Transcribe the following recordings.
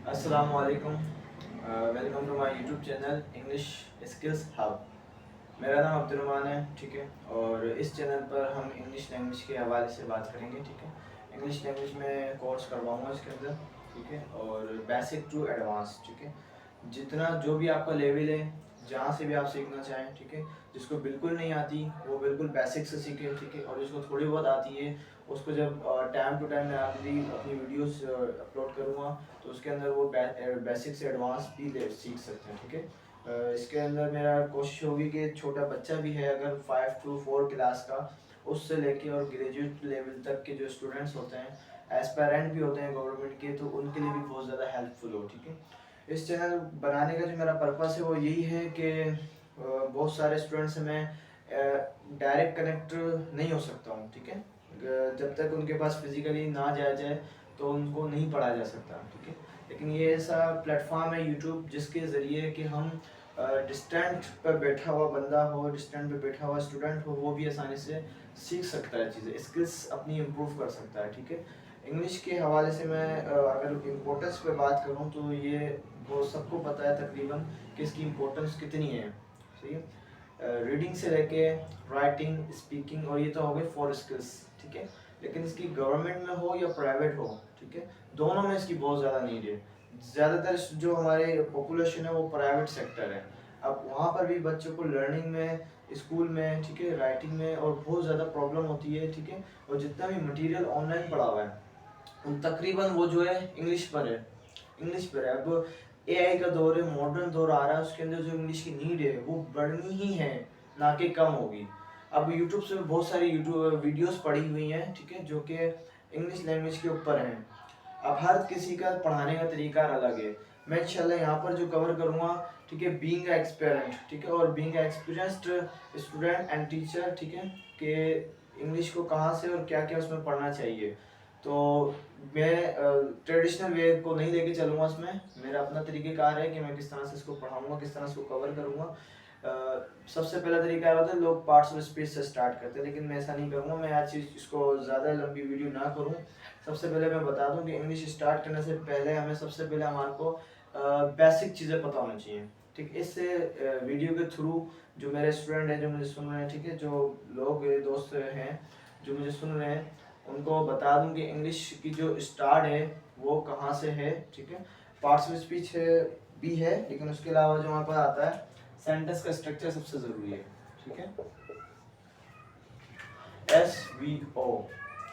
अस्सलाम वालेकुम। Welcome to my YouTube channel English skills hub. मेरा नाम अब्दुर्रहमान है, ठीक है। और इस चैनल पर हम इंग्लिश लैंग्वेज के हवाले से बात करेंगे, ठीक है। इंग्लिश लैंग्वेज में कोर्स करवाऊंगा इसके अंदर, ठीक है। और बेसिक टू एडवांस, ठीक है। जितना जो भी आपका लेवल है, जहाँ से भी आप सीखना चाहें, ठीक है। जिसको बिल्कुल नहीं आती वो बिल्कुल बेसिक से सीखे, ठीक है। और जिसको थोड़ी बहुत आती है उसको जब टाइम टू टाइम मैं अपनी वीडियोस अपलोड करूँगा तो उसके अंदर वो बेसिक से एडवांस भी सीख सकते हैं, ठीक है। इसके अंदर मेरा कोशिश होगी कि छोटा बच्चा भी है अगर 5 to 4 क्लास का, उससे लेके और ग्रेजुएट लेवल तक के जो स्टूडेंट्स होते हैं, एस्पायरेंट भी होते हैं गवर्नमेंट के, तो उनके लिए भी बहुत ज़्यादा हेल्पफुल हो, ठीक है। इस चैनल बनाने का जो मेरा पर्पस है वो यही है कि बहुत सारे स्टूडेंट से मैं डायरेक्ट कनेक्ट नहीं हो सकता हूँ, ठीक है। जब तक उनके पास फिजिकली ना जाया जाए तो उनको नहीं पढ़ाया जा सकता, ठीक है। लेकिन ये ऐसा प्लेटफॉर्म है यूट्यूब जिसके ज़रिए कि हम डिस्टेंट पर बैठा हुआ बंदा हो, डिस्टेंट पे बैठा हुआ स्टूडेंट हो, वो भी आसानी से सीख सकता है चीज़ें, स्किल्स अपनी इम्प्रूव कर सकता है, ठीक है। इंग्लिश के हवाले से मैं अगर इम्पोर्टेंस पे बात करूँ तो ये वो सबको पता है तकरीबन कि इसकी इम्पोर्टेंस कितनी है, सही है। रीडिंग से लेके राइटिंग, स्पीकिंग, और ये तो हो गए 4 स्किल्स, ठीक है। लेकिन इसकी गवर्नमेंट में हो या प्राइवेट हो, ठीक है, दोनों में इसकी बहुत ज़्यादा नीड है। ज़्यादातर जो हमारे पॉपुलेशन है वो प्राइवेट सेक्टर है। अब वहाँ पर भी बच्चों को लर्निंग में, स्कूल में, ठीक है, राइटिंग में और बहुत ज़्यादा प्रॉब्लम होती है, ठीक है। और जितना भी मटेरियल ऑनलाइन पड़ा हुआ है तकरीबन वो जो है इंग्लिश पर है, इंग्लिश पर है। अब एआई का दौर है, मॉडर्न दौर आ रहा है, उसके अंदर जो इंग्लिश की नीड है वो बढ़नी ही है, ना कि कम होगी। अब यूट्यूब से बहुत सारी यूट्यूब वीडियोस पड़ी हुई हैं, ठीक है, जो कि इंग्लिश लैंग्वेज के ऊपर हैं। अब हर किसी का पढ़ाने का तरीका अलग है। मैं इंशाल्लाह यहाँ पर जो कवर करूँगा, ठीक है, बीइंग एक्सपेरेंट, ठीक है, और being experienced student and teacher, ठीक है, कि इंग्लिश को कहाँ से और क्या क्या उसमें पढ़ना चाहिए। तो मैं ट्रेडिशनल वे को नहीं लेके चलूँगा, इसमें मेरा अपना तरीक़ेकार है कि मैं किस तरह से इसको पढ़ाऊँगा, किस तरह से इसको कवर करूँगा। सबसे पहला तरीका होता है लोग पार्ट्स ऑफ स्पीच से स्टार्ट करते हैं, लेकिन मैं ऐसा नहीं करूँगा। मैं आज इसको ज़्यादा लंबी वीडियो ना करूँ, सबसे पहले मैं बता दूं कि इंग्लिश स्टार्ट करने से पहले हमें सबसे पहले हमारे को बेसिक चीज़ें पता होनी चाहिए, ठीक। इससे वीडियो के थ्रू जो मेरे स्टूडेंट हैं, जो मुझे सुन रहे हैं, ठीक है, जो लोग दोस्त हैं जो मुझे सुन रहे हैं, उनको बता दूं कि इंग्लिश की जो स्टार्ट है वो कहाँ से है, ठीक है। पार्ट्स ऑफ स्पीच भी है, लेकिन उसके अलावा जो हमारे पास आता है सेंटेंस का स्ट्रक्चर सबसे ज़रूरी है, ठीक है। SVO,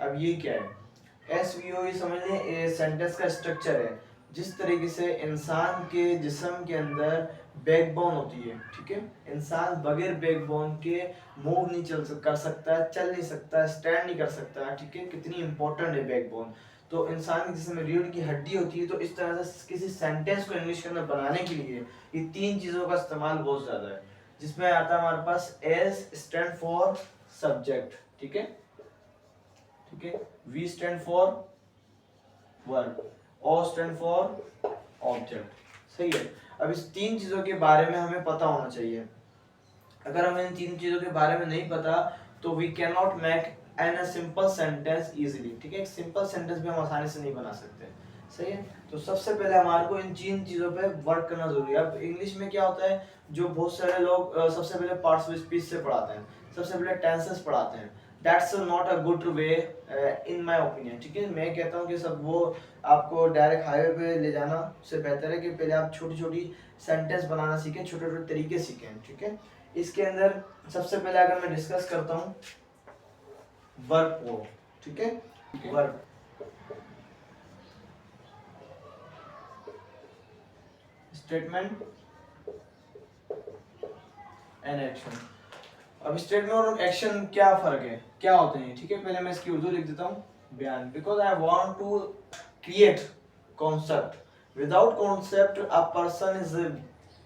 अब ये क्या है? SVO ये समझ लें सेंटेंस का स्ट्रक्चर है। जिस तरीके से इंसान के जिस्म के अंदर बैकबोन होती है, ठीक है, इंसान बगैर बैकबोन के मूव नहीं कर सकता, चल नहीं सकता, स्टैंड नहीं कर सकता, ठीक है। कितनी इंपॉर्टेंट है बैकबोन। तो इंसान के जिस्म में रीढ़ की हड्डी होती है, तो इस तरह से किसी सेंटेंस को इंग्लिश के अंदर बनाने के लिए ये 3 चीज़ों का इस्तेमाल बहुत ज़्यादा है, जिसमें आता है हमारे पास S स्टैंड फॉर सब्जेक्ट, ठीक है, ठीक है। V stand for verb, O stand for object, सही है। अब इस 3 चीजों के बारे में हमें पता होना चाहिए। अगर हमें इन 3 चीजों के बारे में नहीं पता तो we can not make an simple sentence easily, ठीक है। एक सिंपल सेंटेंस भी हम आसानी से नहीं बना सकते, सही है। तो सबसे पहले हमारे को इन 3 चीजों पे वर्क करना जरूरी है। अब इंग्लिश में क्या होता है, जो बहुत सारे लोग सबसे पहले पार्ट्स ऑफ स्पीच से पढ़ाते हैं, सबसे पहले टेंसेस पढ़ाते हैं। That's not a good way in my opinion, ठीक है। मैं कहता हूँ कि सब वो आपको डायरेक्ट हाईवे पे ले जाना से बेहतर है कि पहले आप छोटी छोटी सेंटेंस बनाना सीखें, छोटे छोटे तरीके सीखें, ठीक है। इसके अंदर सबसे पहले अगर मैं डिस्कस करता हूँ वर्ब को, ठीक है, वर्ब, स्टेटमेंट एंड एक्शन। अब स्टेटमेंट और एक्शन क्या फर्क है, क्या होते हैं, ठीक है। पहले मैं इसकी उर्दू लिख देता हूँ, बयान। Because I want to create concept, without concept a person is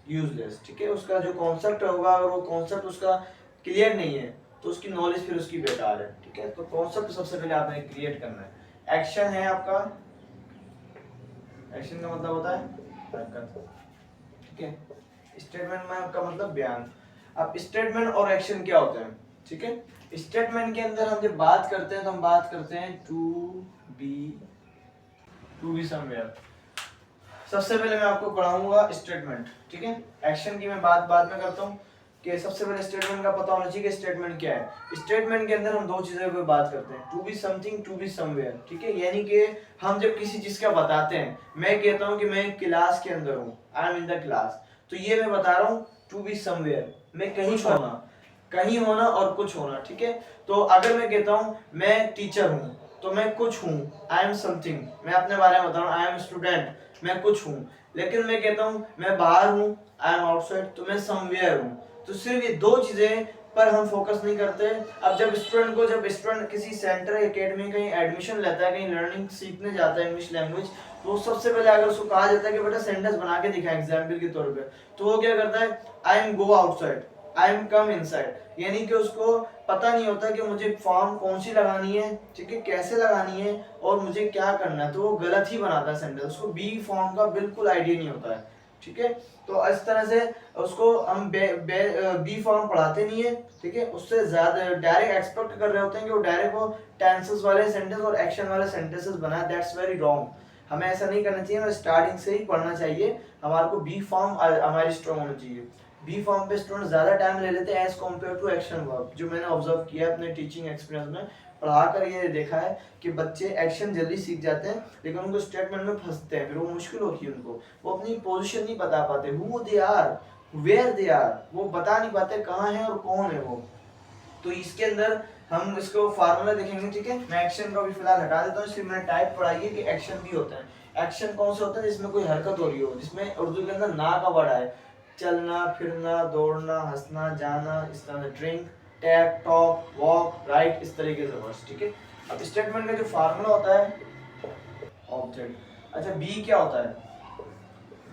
useless, ठीक है। उसका जो कॉन्सेप्ट होगा और वो कॉन्सेप्ट उसका क्लियर नहीं है तो उसकी नॉलेज फिर उसकी बेकार है, ठीक है। तो कॉन्सेप्ट सबसे पहले आपने क्रिएट करना है। एक्शन है आपका, एक्शन का मतलब होता है हरकत, ठीक है। स्टेटमेंट में आपका मतलब बयान। अब स्टेटमेंट और एक्शन क्या होते हैं, ठीक है। स्टेटमेंट के अंदर हम जब बात करते हैं तो हम बात करते हैं टू बी समवेयर। सबसे पहले मैं आपको पढ़ाऊंगा स्टेटमेंट, ठीक है। एक्शन की मैं बात बाद में करता हूँ कि सबसे पहले स्टेटमेंट का पता होना चाहिए कि स्टेटमेंट क्या है। स्टेटमेंट के अंदर हम दो चीजों की बात करते हैं, to be something, to be somewhere, ठीक है। यानी कि हम जब किसी चीज का बताते हैं, मैं कहता हूँ कि मैं क्लास के अंदर हूँ, I am in the class, तो ये मैं बता रहा हूँ टू बी समवेयर, मैं कहीं होना, कहीं होना और कुछ होना, ठीक है। तो अगर मैं कहता हूँ मैं टीचर हूँ तो मैं कुछ हूँ, आई एम समथिंग, मैं अपने बारे में बता रहा हूँ, आई एम स्टूडेंट, मैं कुछ हूँ। लेकिन मैं कहता हूँ मैं बाहर हूँ, आई एम आउटसाइड, तो मैं समवेयर हूँ। तो सिर्फ ये दो चीजें पर हम फोकस नहीं करते। अब जब स्टूडेंट किसी सेंटर एकेडमी कहीं एडमिशन लेता है, कहीं लर्निंग सीखने जाता है इंग्लिश लैंग्वेज, तो सबसे पहले अगर उसको कहा जाता है कि बेटा सेंटेंस बना के दिखा एग्जाम्पल के तौर पे, तो वो क्या करता है, I am go outside, I am come inside, यानी कि उसको पता नहीं होता कि मुझे फॉर्म कौन सी लगानी है, ठीक है, कैसे लगानी है और मुझे क्या करना है, तो वो गलत ही बनाता है सेंटेंस, उसको बी फॉर्म का बिल्कुल आइडिया नहीं होता है, ठीक है। तो इस तरह से उसको हम बी फॉर्म पढ़ाते नहीं है, ठीक है। उससे ज्यादा डायरेक्ट एक्सपेक्ट कर रहे होते हैं कि वो डायरेक्ट वो टेंसेस वाले सेंटेंस और एक्शन वाले सेंटेंसेस बनाए, दैट्स वेरी रॉन्ग। हमें ऐसा नहीं करना चाहिए, हमें स्टार्टिंग से ही पढ़ना चाहिए, हमारे को बी फॉर्म हमारी स्ट्रॉन्ग होनी चाहिए। बी फॉर्म पे स्टूडेंट ज्यादा टाइम ले लेते हैं as compare to action verb, जो मैंने ऑब्जर्व किया है अपने टीचिंग एक्सपीरियंस में, पढ़ाकर ये देखा है कि बच्चे एक्शन जल्दी सीख जाते हैं लेकिन उनको स्टेटमेंट में फंसते हैं, फिर वो मुश्किल होती है उनको, वो अपनी पोजीशन नहीं बता पाते, who they are, where they are, वो बता नहीं पाते कहाँ है और कौन है वो। तो इसके अंदर हम इसको फार्मूला देखेंगे, ठीक है। मैं एक्शन को भी फिलहाल हटा देता हूँ, इसलिए मैंने टाइप पढ़ाई है कि एक्शन भी होता है। एक्शन कौन सा होता है, जिसमें कोई हरकत हो रही हो, जिसमें उर्दू के अंदर ना का वर्ड आए, चलना, फिरना, दौड़ना, हंसना, जाना, इस तरह से drink, tap, talk, walk, right, इस तरीके से वर्ड्स, ठीक है। अब स्टेटमेंट का जो फार्मूला होता है ऑब्जेक्ट। अच्छा बी क्या होता है,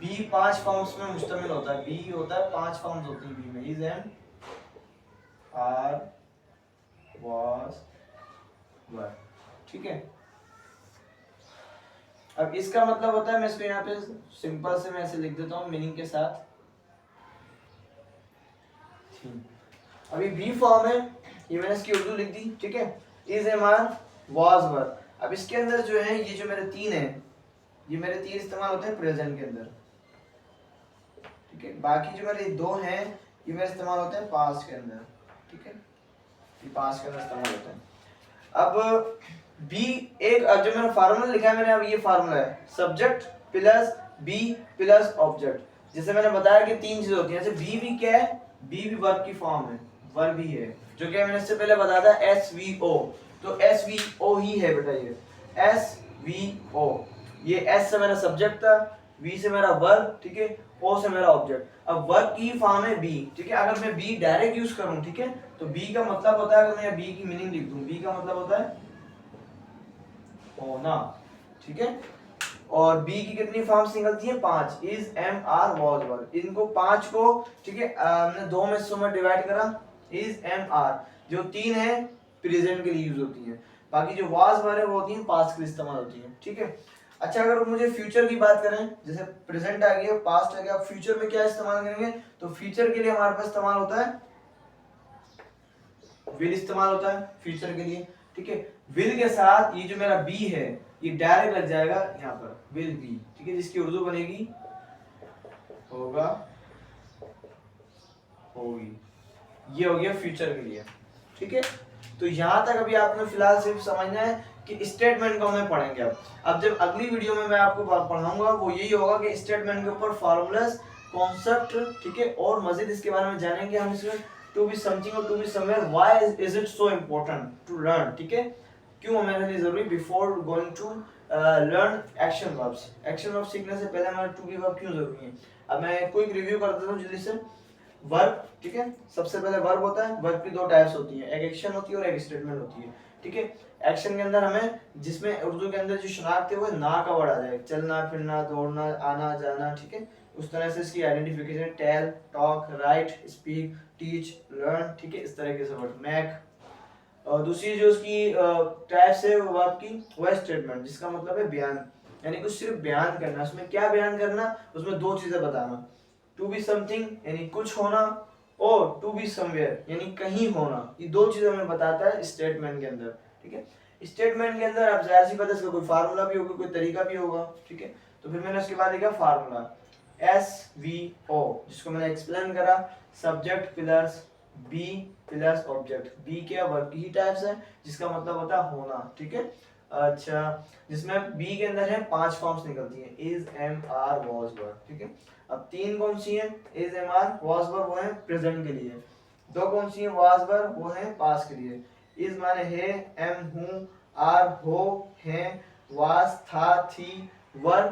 बी 5 फॉर्म्स में मुश्तमिल होता है, बी होता है 5 फॉर्म्स होती है बी में, इज एम, आर, वाज, वर, ठीक है। अब इसका मतलब होता है, मैं इसको यहाँ पे सिंपल से मैं ऐसे लिख देता हूँ मीनिंग के साथ। अभी बी फॉर्म है, ये मैंने इसकी उर्दू लिख दी, ठीक है, इज एम, आर, वाज, वर। अब इसके अंदर जो है ये जो मेरे तीन है, ये मेरे तीन इस्तेमाल होते हैं प्रेजेंट के अंदर, ठीक है। बाकी जो मेरे दो हैं ये मेरे इस्तेमाल होते हैं पास्ट के अंदर, ठीक है, ये पास्ट के अंदर इस्तेमाल होते हैं। अब बी एक, अब जो मैंने फार्मूला लिखा है मैंने, अब ये फार्मूला है subject plus be plus object. जैसे मैंने बताया कि तीन चीजें होती हैं, जैसे बी भी क्या है, बी भी वर्ब की फॉर्म है, वर्ब ही है, जो कि मैंने इससे पहले बताया था एस वी ओ, तो एस वी ओ ही है बेटा, ये एस वी ओ, ये एस से मेरा सब्जेक्ट था, वी से मेरा वर्ब, ठीक है, ओ से मेरा ऑब्जेक्ट। अब वर्ब की फॉर्म है बी, ठीक है। अगर मैं बी डायरेक्ट यूज करूं, ठीक है, तो बी का मतलब होता है, अगर मैं बी की मीनिंग लिख दूं, बी का मतलब होता है होना, ठीक है। और बी की कितनी फॉर्म्स निकलती है, 5, इज, एम, आर, वाज, वर। इनको 5 को, ठीक है, हमने दो में हिस्सों में डिवाइड करा, इज, एम, आर, जो 3 है प्रेजेंट के लिए यूज होती है, बाकी जो वाज, वर है वो होती है पास्ट के लिए इस्तेमाल होती है, ठीक है। अच्छा अगर मुझे फ्यूचर की बात करें, जैसे प्रेजेंट आ गया, पास्ट आ गया, फ्यूचर में क्या इस्तेमाल करेंगे, तो फ्यूचर के लिए हमारे पास इस्तेमाल होता है विल, इस्तेमाल होता है फ्यूचर के लिए, ठीक है। विल के साथ ये जो मेरा बी है ये डायरेक्ट लग जाएगा यहाँ पर, विल बी, ठीक है, जिसकी उर्दू बनेगी होगा, होगी, ये हो गया फ्यूचर के लिए, ठीक है। तो यहाँ तक अभी आपने फिलहाल सिर्फ समझना है कि स्टेटमेंट को हमें पढ़ेंगे। अब जब अगली वीडियो में मैं आपको पढ़ाऊंगा वो यही होगा कि स्टेटमेंट के ऊपर फॉर्मूलाज, कॉन्सेप्ट, ठीक है, और मजीद इसके बारे में जानेंगे हम, इसमें टू बी समथिंग और to be somewhere, why is it so important to learn, ठीक है, क्यों हमारे लिए जरूरी, before going to learn action verbs. Action verb सीखने से पहले हमारे टू बी वर्ब क्यों जरूरी है। अब मैं क्विक रिव्यू कर देता हूँ जल्दी से। वर्ब, ठीक है, सबसे पहले वर्ब होता है, वर्ब की दो टाइप्स होती है, एक एक्शन होती है और एक स्टेटमेंट होती है, ठीक है। एक्शन के अंदर हमें, जिसमें उर्दू के अंदर जो शनाख्त है वो ना का वर्ड आ जाए, चलना, फिरना, दौड़ना, आना, जाना, ठीक है, उस तरह से इसकी identification, tell, talk, write, speak, teach, learn, ठीक है, इस तरह के वर्ड, मैक। और दूसरी जो उसकी टाइप्स है वो आपकी वो स्टेटमेंट, जिसका मतलब है बयान, यानी कुछ सिर्फ बयान करना। उसमें क्या बयान करना, उसमें दो चीजें बताना, टू बी समथिंग यानी कुछ होना, और टू बी समवेयर यानी कहीं होना, ये दो चीजें हमें बताता है स्टेटमेंट के अंदर, ठीक है। स्टेटमेंट के अंदर आप जाहिर सी बात है इसका कोई फार्मूला भी होगा, कोई तरीका भी होगा, ठीक है। तो फिर मैंने उसके बाद लिखा फार्मूला SVO, जिसको मैंने एक्सप्लेन करा, subject plus be plus object. Be क्या, वर्ब की ही टाइप्स है, जिसका मतलब होता है होना, ठीक है। अच्छा, जिसमें बी के अंदर है 5 फॉर्म्स निकलती हैं, इज, एम, आर, वॉज, वर, ठीक है। अब 3 कौन सी हैं, इज, एम, आर, वॉज, वर, वो है प्रेजेंट के लिए। 2 कौन सी हैं, वाज, वर, वो है पास्ट के लिए। इज माने है, एम हूं, आर हो है, वाज था थी, वर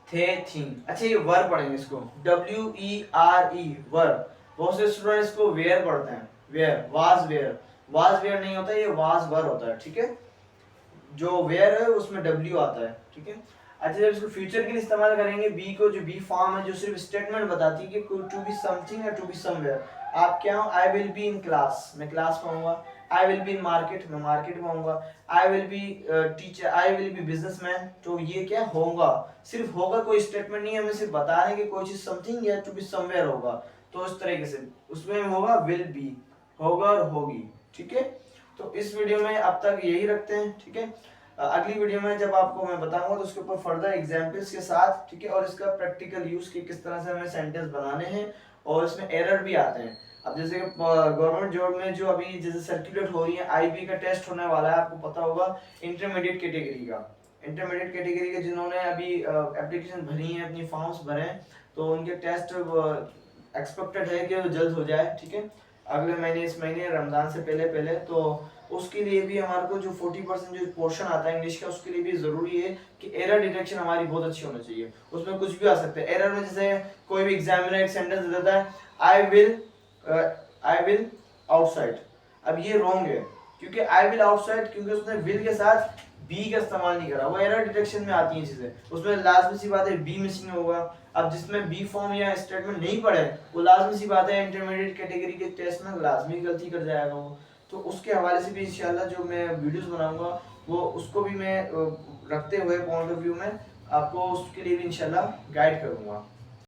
थे थी। अच्छा ये वर पढ़ेंगे इसको, WERE, वर। बहुत से स्टूडेंट इसको वेयर पढ़ते हैं, were, was were, was were नहीं होता, ये वाज वर होता है, ठीक है। जो वेयर है उसमें W आता है, ठीक है। अच्छा, जब इसको फ्यूचर के लिए इस्तेमाल करेंगे, बी को, जो बी फॉर्म है जो सिर्फ स्टेटमेंट बताती है कि टू बी समथिंग या टू बी समवेयर। आप क्या हो, I will be in class, मैं क्लास में होऊंगा। I will be in market, मैं मार्केट में होऊंगा। I will be teacher, I will be businessman. तो ये क्या होगा, सिर्फ होगा, कोई स्टेटमेंट नहीं है, हमें सिर्फ बता रहे हैं कि कोई चीज समथिंग या टू बी समवेयर होगा। तो इस तरीके से उसमें होगा विल बी, होगा और होगी, ठीक है। तो इस वीडियो में अब तक यही रखते हैं, ठीक है। अगली वीडियो में जब आपको मैं बताऊंगा तो उसके ऊपर फर्दर एग्जांपल्स के साथ, ठीक है, और इसका प्रैक्टिकल यूज की किस तरह से हमें सेंटेंस बनाने हैं, और इसमें एरर भी आते हैं। अब जैसे गवर्नमेंट जॉब में जो अभी जैसे सर्कुलेट हो रही है, IB का टेस्ट होने वाला है, आपको पता होगा, इंटरमीडिएट कैटेगरी का। इंटरमीडिएट कैटेगरी के जिन्होंने अभी एप्लीकेशन भरी है, अपनी फॉर्म्स भरे हैं, तो उनके टेस्ट एक्सपेक्टेड है कि वो जल्द हो जाए, ठीक है, अगले महीने, इस महीने रमजान से पहले पहले। तो उसके लिए भी हमारे को जो 40% जो पोर्शन आता है इंग्लिश का, उसके लिए भी जरूरी है कि एरर डिटेक्शन हमारी बहुत अच्छी होनी चाहिए। उसमें कुछ भी आ सकता है एरर में, जैसे कोई भी एग्जामिनर एक सेंटेंस दे देता है, आई विल आउटसाइड। अब ये रॉन्ग है, क्योंकि आई विल आउटसाइड, क्योंकि उसने विल के साथ बी का इस्तेमाल नहीं करा। वो एरर डिटेक्शन में आती है चीजें, उसमें लाजमी सी बात है बी मिसिंग होगा। अब जिसमें बी फॉर्म या स्टेटमेंट नहीं पढ़े, वो लाजमी सी बात है इंटरमीडिएट कैटेगरी के टेस्ट में लाजमी गलती कर जाएगा वो। तो उसके हवाले से भी इंशाल्लाह जो मैं वीडियोस बनाऊंगा, वो उसको भी मैं रखते हुए पॉइंट ऑफ व्यू में आपको उसके लिए भी इंशाल्लाह गाइड करूंगा।